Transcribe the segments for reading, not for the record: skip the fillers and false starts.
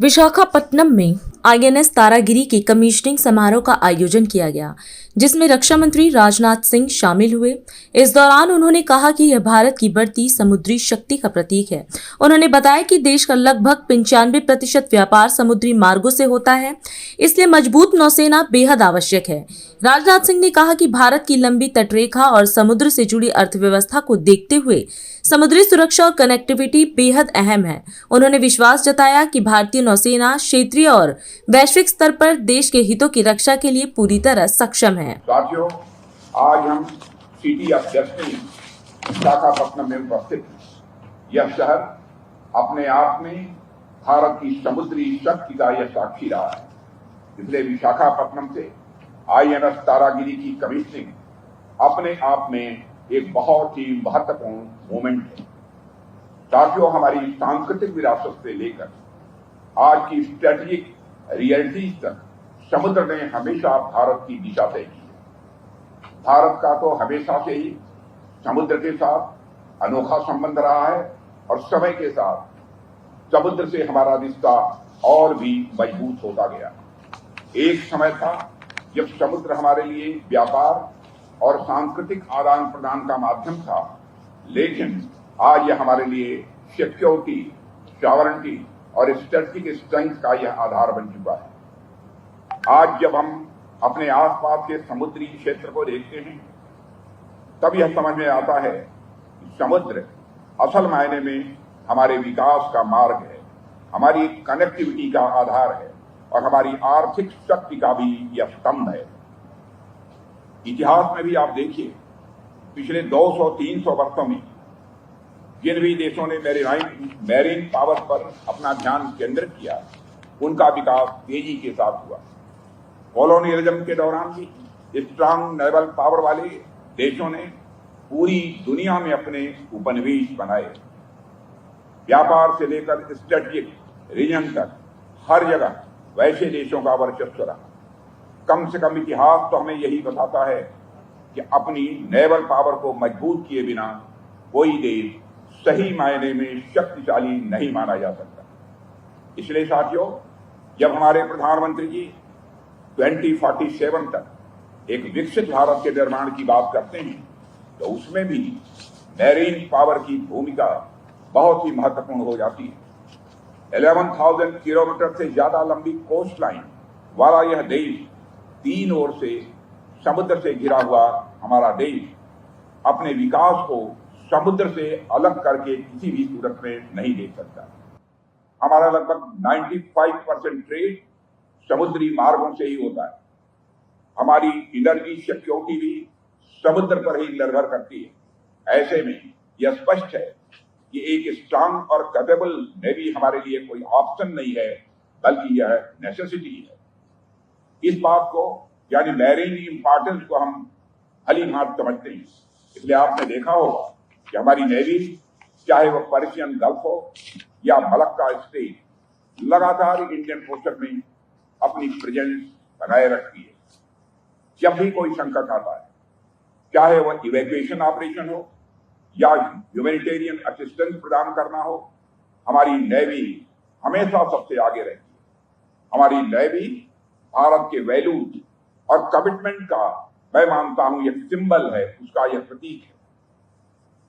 विशाखापट्टनम में आईएनएस तारागिरी के कमीशनिंग समारोह का आयोजन किया गया, जिसमें रक्षा मंत्री राजनाथ सिंह शामिल हुए। इस दौरान उन्होंने कहा कि यह भारत की बढ़ती समुद्री शक्ति का प्रतीक है। उन्होंने बताया कि देश का लगभग 95% व्यापार समुद्री मार्गों से होता है, इसलिए मजबूत नौसेना बेहद आवश्यक है। राजनाथ सिंह ने कहा कि भारत की लंबी तटरेखा और समुद्र से जुड़ी अर्थव्यवस्था को देखते हुए समुद्री सुरक्षा और कनेक्टिविटी बेहद अहम है। उन्होंने विश्वास जताया कि भारतीय नौसेना क्षेत्रीय और वैश्विक स्तर पर देश के हितों की रक्षा के लिए पूरी तरह सक्षम है। साथियों, आज हम सिटी ऑफ डेस्टिनी विशाखापट्टनम में उपस्थित हैं। यह शहर अपने आप में भारत की समुद्री शक्ति का यह साक्षी रहा है। इसलिए विशाखापट्टनम से आईएनएस तारागिरी की कमीशनिंग अपने आप में एक बहुत ही महत्वपूर्ण मोमेंट है। साथियों, हमारी सांस्कृतिक विरासत से लेकर आज की स्ट्रेटेजिक रियलिटी तक समुद्र ने हमेशा भारत की दिशा तय की है। भारत का तो हमेशा से ही समुद्र के साथ अनोखा संबंध रहा है और समय के साथ समुद्र से हमारा रिश्ता और भी मजबूत होता गया। एक समय था जब समुद्र हमारे लिए व्यापार और सांस्कृतिक आदान प्रदान का माध्यम था, लेकिन आज यह हमारे लिए सिक्योरिटी, सॉवरेनिटी और स्ट्रेटेजिक स्ट्रेंथ का यह आधार बन चुका है। आज जब हम अपने आसपास के समुद्री क्षेत्र को देखते हैं, तब यह समझ में आता है कि समुद्र असल मायने में हमारे विकास का मार्ग है, हमारी कनेक्टिविटी का आधार है और हमारी आर्थिक शक्ति का भी यह स्तंभ है। इतिहास में भी आप देखिए, पिछले 200-300 वर्षों में जिन भी देशों ने मैरीन पावर पर अपना ध्यान केंद्रित किया, उनका विकास तेजी के साथ हुआ। कॉलोनियलिज्म के दौरान भी स्ट्रांग नेवल पावर वाले देशों ने पूरी दुनिया में अपने उपनिवेश बनाए। व्यापार से लेकर स्ट्रेटेजिक रीजन तक हर जगह वैसे देशों का वर्चस्व रहा। कम से कम इतिहास तो हमें यही बताता है कि अपनी नेवल पावर को मजबूत किए बिना कोई देश सही मायने में शक्तिशाली नहीं माना जा सकता। इसलिए साथियों, जब हमारे प्रधानमंत्री जी 2047 तक एक विकसित भारत के निर्माण की बात करते हैं, तो उसमें भी मैरीन पावर की भूमिका बहुत ही महत्वपूर्ण हो जाती है। 11,000 किलोमीटर से ज्यादा लंबी कोस्ट लाइन वाला यह देश, तीन ओर से समुद्र से घिरा हुआ हमारा देश, अपने विकास को समुद्र से अलग करके किसी भी सूरत में नहीं देख सकता। हमारा लगभग 95% ट्रेड समुद्री मार्गों से ही होता है। हमारी एनर्जी सिक्योरिटी भी समुद्र पर ही निर्भर करती है। ऐसे में यह स्पष्ट है कि एक स्ट्रांग और कैपेबल नेवी हमारे लिए कोई ऑप्शन नहीं है, बल्कि यह नेसेसिटी है। इस बात को यानी मैरीन इंपॉर्टेंस को हम भली भांति समझते हैं। इसलिए आपने देखा होगा कि हमारी नेवी, चाहे वह पर्शियन गल्फ हो या मलक्का स्टेट, लगातार इंडियन ओशन में अपनी प्रेजेंस बनाए रखती है। जब भी कोई संकट आता है, चाहे वह इवैक्यूएशन ऑपरेशन हो या ह्यूमैनिटेरियन असिस्टेंस प्रदान करना हो, हमारी नेवी हमेशा सबसे आगे रहती है। हमारी नेवी भारत के वैल्यूज और कमिटमेंट का, मैं मानता हूं, यह सिंबल है, उसका यह प्रतीक है।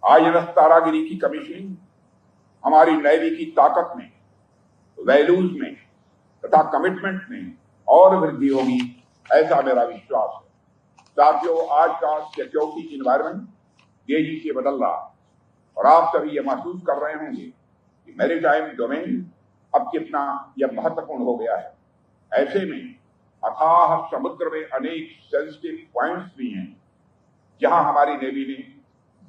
आईएनएस तारागिरी की कमीशनिंग हमारी नेवी की ताकत में, वैल्यूज में तथा कमिटमेंट में और वृद्धि होगी, ऐसा मेरा विश्वास है। साथियों, आज का सिक्योरिटी एनवायरनमेंट तेजी से बदल रहा है और आप सभी ये महसूस कर रहे होंगे कि मैरीटाइम डोमेन अब कितना यह महत्वपूर्ण हो गया है। ऐसे में अथाह समुद्र में अनेक सेंसिटिव पॉइंट्स भी हैं, जहां हमारी नेवी ने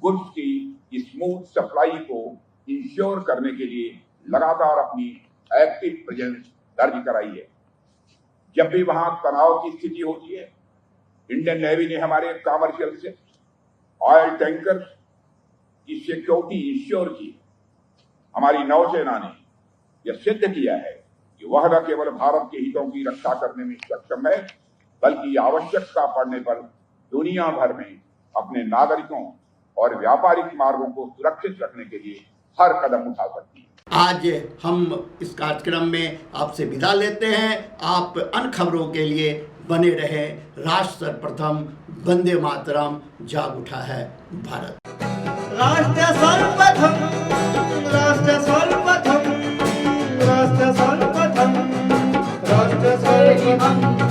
गुड्स की स्मूथ सप्लाई को इंश्योर करने के लिए लगातार अपनी एक्टिव प्रेजेंस दर्ज कराई है। जब भी वहां तनाव की स्थिति होती है, इंडियन नेवी ने हमारे कमर्शियल शिप, ऑयल टैंकर्स की सिक्योरिटी इंश्योर की। हमारी नौसेना ने यह सिद्ध किया है कि वह न केवल भारत के हितों की रक्षा करने में सक्षम है, बल्कि आवश्यकता पड़ने पर दुनिया भर में अपने नागरिकों और व्यापारिक मार्गों को सुरक्षित रखने के लिए हर कदम उठा सकती है। आज हम इस कार्यक्रम में आपसे विदा लेते हैं। आप अन्य खबरों के लिए बने रहे। राष्ट्र सर्वप्रथम, वंदे मातरम, जाग उठा है भारत। राष्ट्र सर्वप्रथम, राष्ट्र सर्वप्रथम, राष्ट्र सर्वप्रथम, राष्ट्र सर्वप्रथम।